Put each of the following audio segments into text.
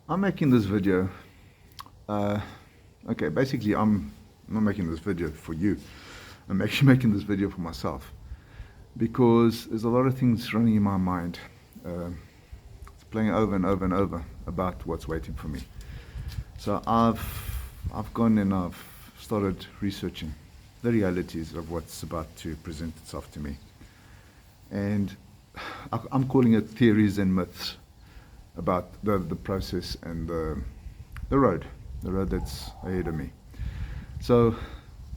I'm making this video. Uh, okay, basically, I'm not making this video for you. I'm actually making this video for myself because there's a lot of things running in my mind. It's playing over and over and over about what's waiting for me. So I've gone and I've started researching the realities of what's about to present itself to me, and I'm calling it theories and myths about the process and the road, the road that's ahead of me. So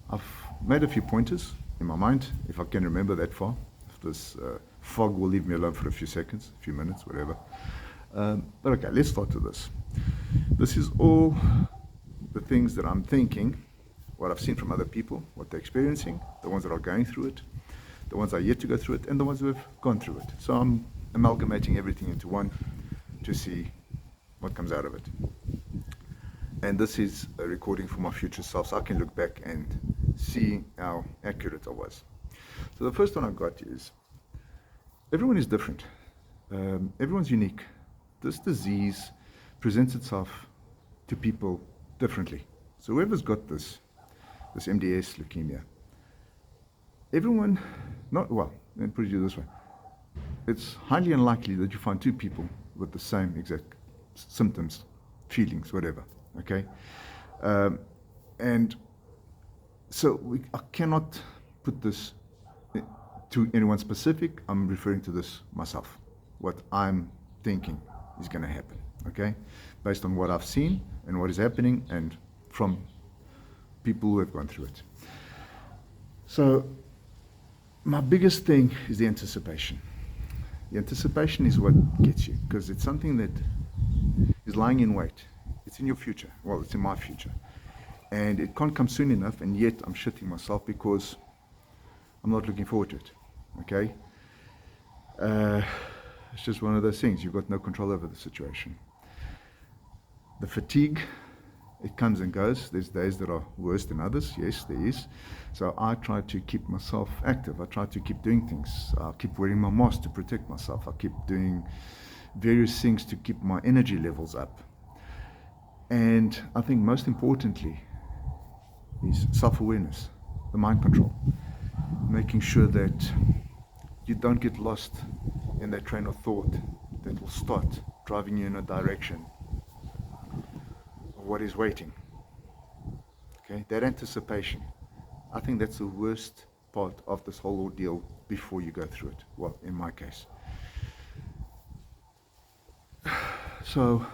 I've made a few pointers in my mind, if I can remember that far. If this fog will leave me alone for a few seconds, a few minutes, whatever. But okay, let's start with this. This is all the things that I'm thinking, what I've seen from other people, what they're experiencing, the ones that are going through it, the ones that are yet to go through it, and the ones who have gone through it. So I'm amalgamating everything into one to see what comes out of it. And this is a recording for my future self, so I can look back and see how accurate I was. So the first one I got is, everyone is different. Everyone's unique. This disease presents itself to people differently. So whoever's got this MDS leukemia, everyone, not, well, let me put it this way. It's highly unlikely that you find two people with the same exact symptoms, feelings, whatever, okay? And so I cannot put this to anyone specific. I'm referring to this myself, what I'm thinking is going to happen, okay? Based on what I've seen and what is happening and from people who have gone through it. So my biggest thing is the anticipation. The anticipation is what gets you, because it's something that is lying in wait. It's in your future. Well, it's in my future. And it can't come soon enough, and yet I'm shitting myself because I'm not looking forward to it, okay? It's just one of those things. You've got no control over the situation. The fatigue, it comes and goes. There's days that are worse than others. Yes, there is. So I try to keep myself active. I try to keep doing things. I keep wearing my mask to protect myself. I keep doing various things to keep my energy levels up. And I think most importantly is self-awareness, the mind control. Making sure that you don't get lost in that train of thought that will start driving you in a direction of what is waiting. Okay, that anticipation. I think that's the worst part of this whole ordeal before you go through it. Well, in my case. So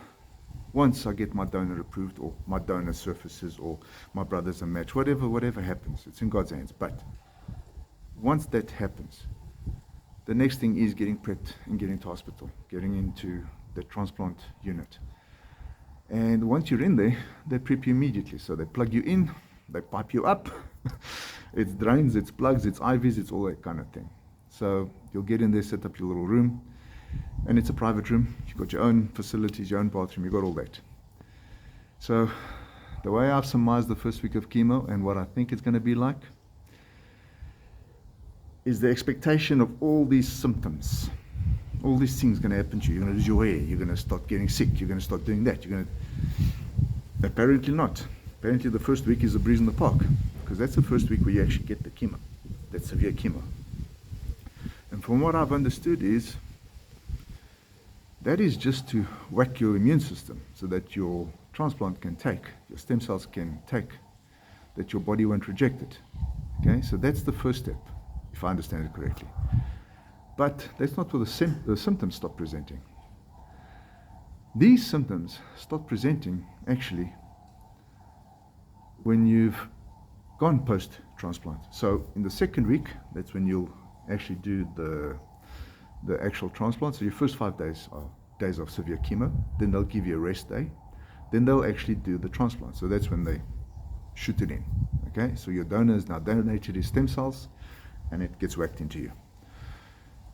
once I get my donor approved, or my donor surfaces, or my brother's a match, whatever happens, it's in God's hands. But once that happens, the next thing is getting prepped and getting to hospital, getting into the transplant unit. And once you're in there, they prep you immediately. So they plug you in, they pipe you up. It's drains, it's plugs, it's IVs, it's all that kind of thing. So you'll get in there, set up your little room, and it's a private room. You've got your own facilities, your own bathroom, you've got all that. So the way I've surmised the first week of chemo and what I think it's going to be like is the expectation of all these symptoms. All these things going to happen to you. You're going to lose your hair. You're going to start getting sick. You're going to start doing that. You're going to... Apparently not. Apparently the first week is a breeze in the park, because that's the first week where you actually get the chemo, that severe chemo. And from what I've understood is, that is just to whack your immune system so that your transplant can take, your stem cells can take, that your body won't reject it. Okay, so that's the first step, if I understand it correctly. But that's not where the symptoms stop presenting. These symptoms start presenting, actually, when you've gone post-transplant. So in the second week, that's when you'll actually do the actual transplant. So your first 5 days are days of severe chemo. Then they'll give you a rest day. Then they'll actually do the transplant. So that's when they shoot it in. Okay, so your donor has now donated his stem cells, and it gets whacked into you.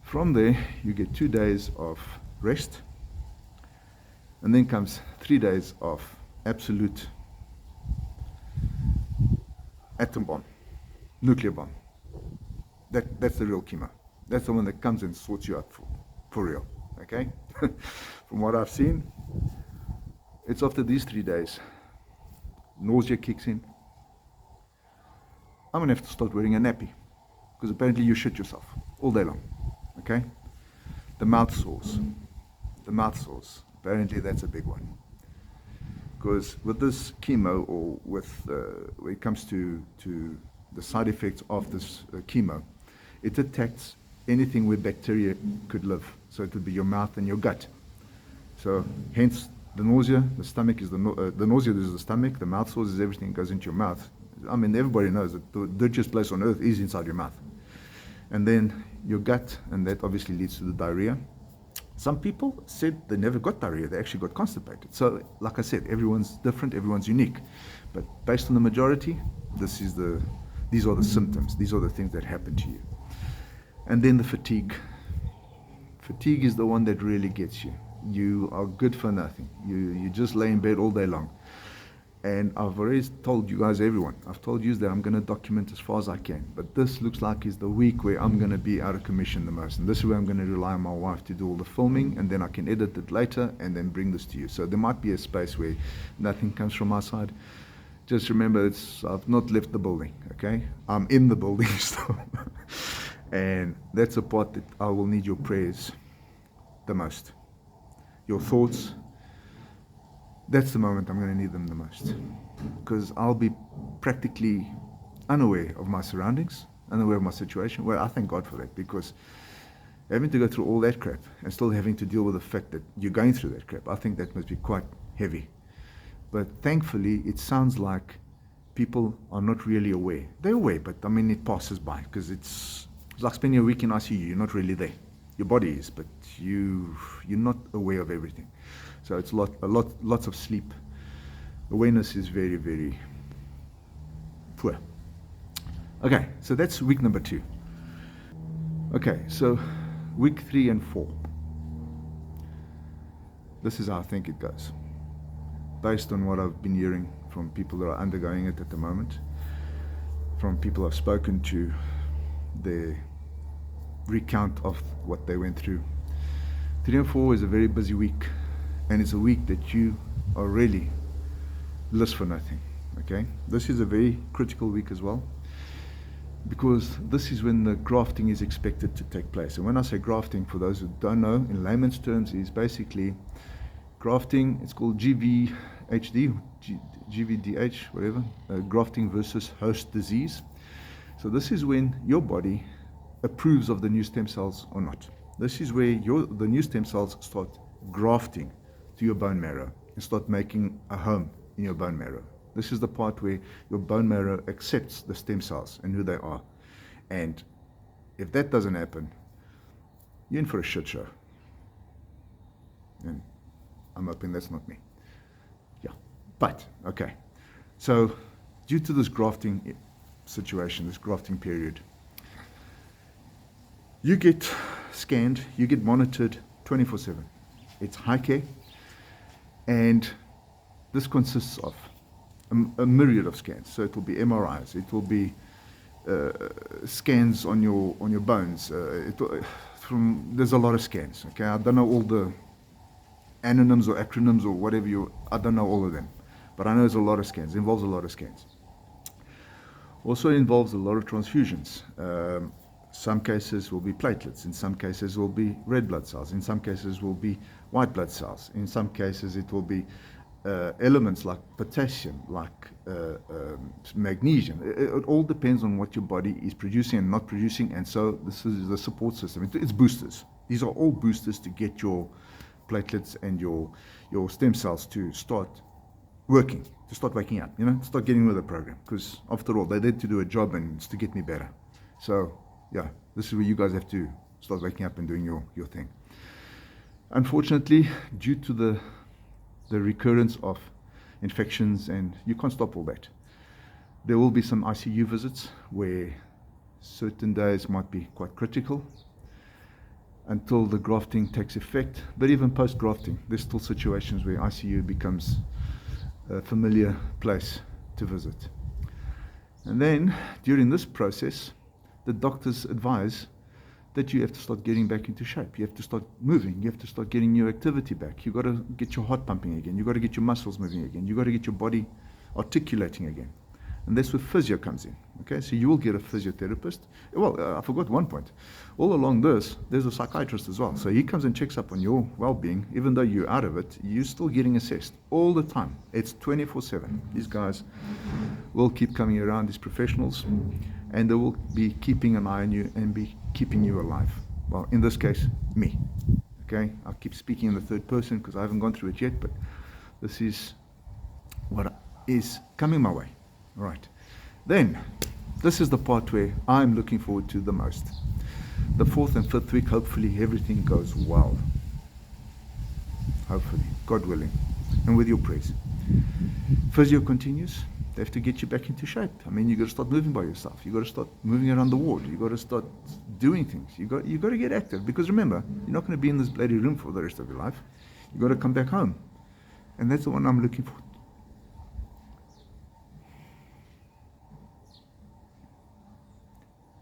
From there, you get 2 days of rest, and then comes 3 days of absolute atom bomb, nuclear bomb. That's the real chemo. That's the one that comes and sorts you out for real, okay? From what I've seen, it's after these 3 days, nausea kicks in. I'm going to have to start wearing a nappy, because apparently you shit yourself all day long, okay? The mouth sores. The mouth sores. Apparently that's a big one. Because with this chemo, or with when it comes to the side effects of this chemo, it attacks anything where bacteria could live. So it would be your mouth and your gut. So hence the nausea, the stomach is the nausea is the stomach, the mouth sores is everything that goes into your mouth. I mean, everybody knows that the dirtiest place on earth is inside your mouth. And then your gut, and that obviously leads to the diarrhea. Some people said they never got diarrhea, they actually got constipated. So, like I said, everyone's different, everyone's unique. But based on the majority, these are the symptoms, these are the things that happen to you. And then the fatigue. Fatigue is the one that really gets you. You are good for nothing. You just lay in bed all day long. And I've already told you guys, everyone, I've told you that I'm going to document as far as I can. But this looks like is the week where I'm going to be out of commission the most. And this is where I'm going to rely on my wife to do all the filming, and then I can edit it later and then bring this to you. So there might be a space where nothing comes from my side. Just remember, I've not left the building, okay? I'm in the building still. And that's a part that I will need your prayers the most. Your thoughts. That's the moment I'm going to need them the most, because I'll be practically unaware of my surroundings, unaware of my situation. Well, I thank God for that, because having to go through all that crap and still having to deal with the fact that you're going through that crap, I think that must be quite heavy. But thankfully, it sounds like people are not really aware. They're aware, but I mean, it passes by, because it's like spending a week in ICU. You're not really there. Your body is, but you're not aware of everything. So it's lots of sleep. Awareness is very, very poor. Okay, so that's week number 2. Okay, so week 3 and 4. This is how I think it goes, based on what I've been hearing from people that are undergoing it at the moment, from people I've spoken to, their recount of what they went through. 3 and 4 is a very busy week. And it's a week that you are really list for nothing, okay? This is a very critical week as well, because this is when the grafting is expected to take place. And when I say grafting, for those who don't know, in layman's terms, is basically grafting. It's called GVHD, GVDH, whatever, grafting versus host disease. So this is when your body approves of the new stem cells or not. This is where the new stem cells start grafting to your bone marrow and start making a home in your bone marrow. This is the part where your bone marrow accepts the stem cells and who they are. And if that doesn't happen, you're in for a shit show. And I'm hoping that's not me. Yeah, but, okay. So, due to this grafting situation, this grafting period, you get scanned, you get monitored 24/7. It's high care. And this consists of a myriad of scans. So it will be MRIs, it will be scans on your bones. There's a lot of scans. Okay, I don't know all the anonyms or acronyms or whatever I don't know all of them, but I know there's a lot of scans. It involves a lot of scans. Also involves a lot of transfusions. Some cases will be platelets, in some cases will be red blood cells, in some cases will be white blood cells, in some cases it will be elements like potassium, like magnesium. It all depends on what your body is producing and not producing, and so this is the support system. It's boosters. These are all boosters to get your platelets and your stem cells to start working, to start waking up, start getting with the program, because after all, they're there to do a job and it's to get me better. So yeah, this is where you guys have to start waking up and doing your thing. Unfortunately, due to the recurrence of infections, and you can't stop all that, there will be some ICU visits where certain days might be quite critical until the grafting takes effect. But even post-grafting, there's still situations where ICU becomes a familiar place to visit. And then, during this process, the doctors advise that you have to start getting back into shape. You have to start moving. You have to start getting your activity back. You've got to get your heart pumping again. You've got to get your muscles moving again. You've got to get your body articulating again. And that's where physio comes in. Okay, so you will get a physiotherapist. Well, I forgot one point. All along this, there's a psychiatrist as well. So he comes and checks up on your well-being. Even though you're out of it, you're still getting assessed all the time. It's 24/7. These guys will keep coming around, these professionals, and they will be keeping an eye on you and be keeping you alive. Well, in this case, me. Okay, I'll keep speaking in the third person because I haven't gone through it yet, but this is what is coming my way. Right. Then, this is the part where I'm looking forward to the most. The 4th and 5th week, hopefully everything goes well. Hopefully, God willing, and with your prayers. Physio continues. They have to get you back into shape. I mean, you got to start moving by yourself. You got to start moving around the ward. You got to start doing things. You got to get active, because remember, you're not going to be in this bloody room for the rest of your life. You got to come back home, and that's the one I'm looking for.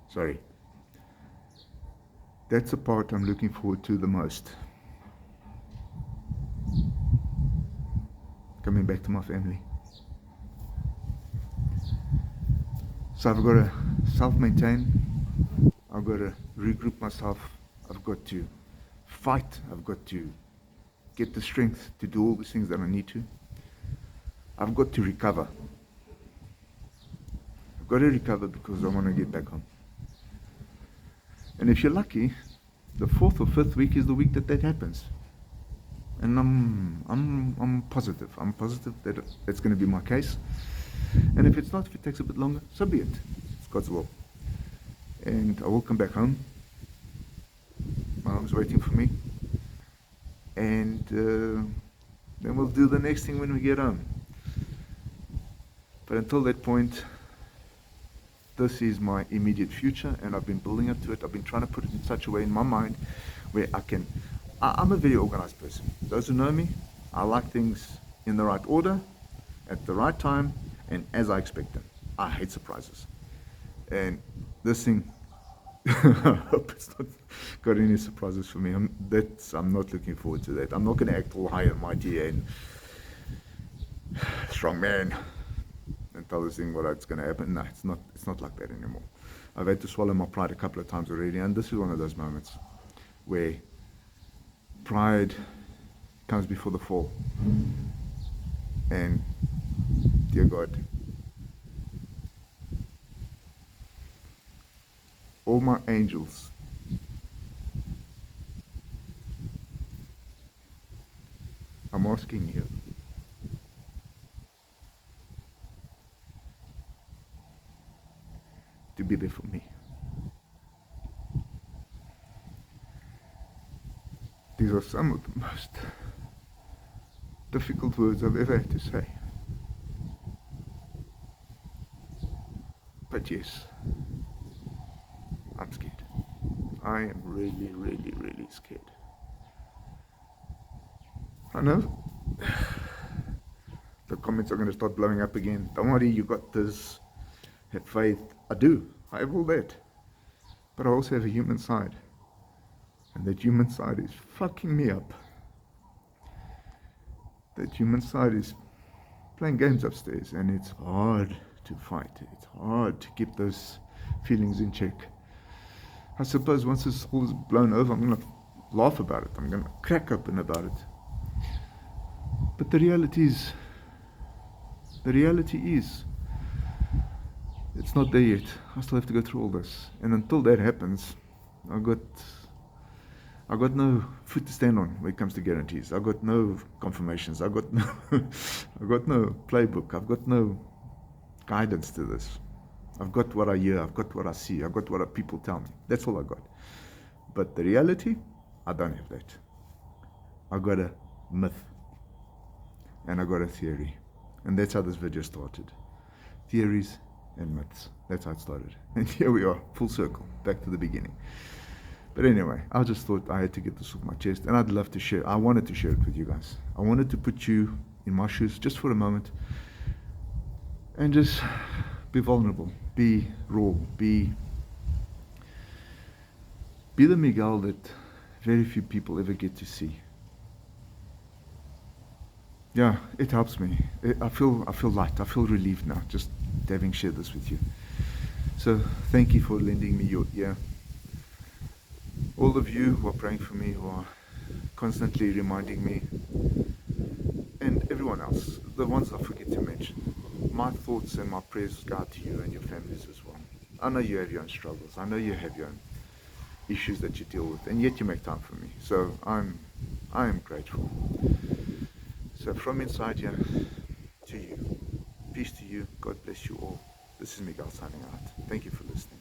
Sorry. That's the part I'm looking forward to the most. Coming back to my family. So I've got to self-maintain. I've got to regroup myself. I've got to fight. I've got to get the strength to do all the things that I need to. I've got to recover. I've got to recover because I want to get back home. And if you're lucky, the 4th or 5th week is the week that happens. And I'm positive. I'm positive that it's going to be my case. And if it's not, if it takes a bit longer, so be it. It's God's will. And I will come back home. My mom's waiting for me. And then we'll do the next thing when we get home. But until that point, this is my immediate future, and I've been building up to it. I've been trying to put it in such a way in my mind where I'm a very organized person. Those who know me, I like things in the right order, at the right time, and as I expect them. I hate surprises. And this thing, I hope it's not got any surprises for me. I'm not looking forward to that. I'm not going to act all high and mighty and strong man and tell this thing what it's going to happen. No, it's not like that anymore. I've had to swallow my pride a couple of times already, and this is one of those moments where pride comes before the fall. And dear God, all my angels, I'm asking you, to be there for me. These are some of the most difficult words I've ever had to say. But yes, I'm scared. I am really, really, really scared. I know the comments are going to start blowing up again. Don't worry, you got this. Have faith. I do. I have all that. But I also have a human side. And that human side is fucking me up. That human side is playing games upstairs, and it's hard to fight. It's hard to keep those feelings in check. I suppose once this all is blown over, I'm going to laugh about it. I'm going to crack open about it. But the reality is, it's not there yet. I still have to go through all this. And until that happens, I got no foot to stand on when it comes to guarantees. I got no confirmations. I got no playbook. I've got no guidance to this. I've got what I hear. I've got what I see. I've got what people tell me. That's all I got. But the reality, I don't have that. I got a myth. And I got a theory. And that's how this video started. Theories and myths. That's how it started. And here we are, full circle, back to the beginning. But anyway, I just thought I had to get this off my chest, and I'd love to share. I wanted to share it with you guys. I wanted to put you in my shoes just for a moment and just be vulnerable, be raw, be Be the Miguel that very few people ever get to see. Yeah, it helps me. I feel light. I feel relieved now, just having shared this with you. So thank you for lending me your ear. All of you who are praying for me, who are constantly reminding me, and everyone else, the ones I forget to mention, my thoughts and my prayers go out to you and your families as well. I know you have your own struggles. I know you have your own issues that you deal with, and yet you make time for me. So I am grateful. So from inside here to you, peace to you. God bless you all. This is Miguel signing out. Thank you for listening.